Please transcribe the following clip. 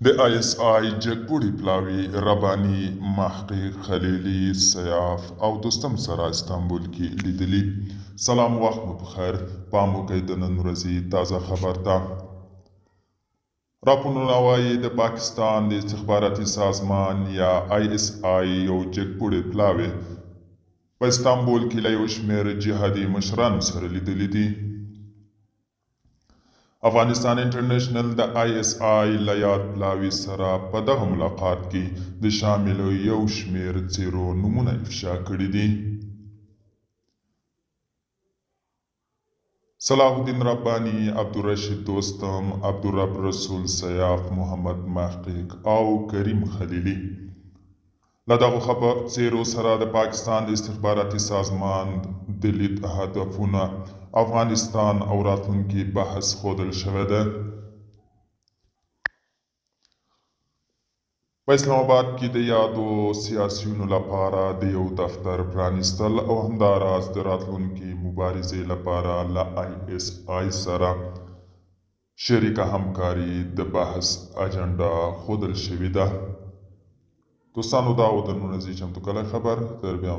د ISI جګپوړي پلاوي رباني محقق خلیلي سیاف او دوستم سره استانبول کې لیدلي. سلام، وخت مو بخیر. پام وکړئ د نن ورځې تازه خبر ته. راپورونه وایي د پاکستان د استخباراتي سازمان یا ISI یو جګپوړي پلاوي په استانبول کې له یو شمېر جهادي مشرانو سره لیدلي دي. افغانستان انټرنیشنل د ISI له یاد پلاوي سره په دغه ملاقات کې د شاملو یو شمېر څیرو نومونه افشا کړي دي. صلاح الدین رباني، عبدالرشید دوستم، عبدالرب رسول سیاف، محمد محقق او کریم خلیلي. له دغو څیرو سره د پاکستان د استخباراتي سازمان د لید هدفونه، افغانستان او راتلونکي بحث ښودل شوی دی. په اسلام آباد کې د یادو سیاسیونو لپاره د یو دفتر پرانیستل او همداراز د راتلونکي مبارزې لپاره له ISI سره شریکه همکاري د بحث اجنډا ښودل شوې ده. دوستانو، دا و د نن ورځې چمتو کلی خبر. تر بیا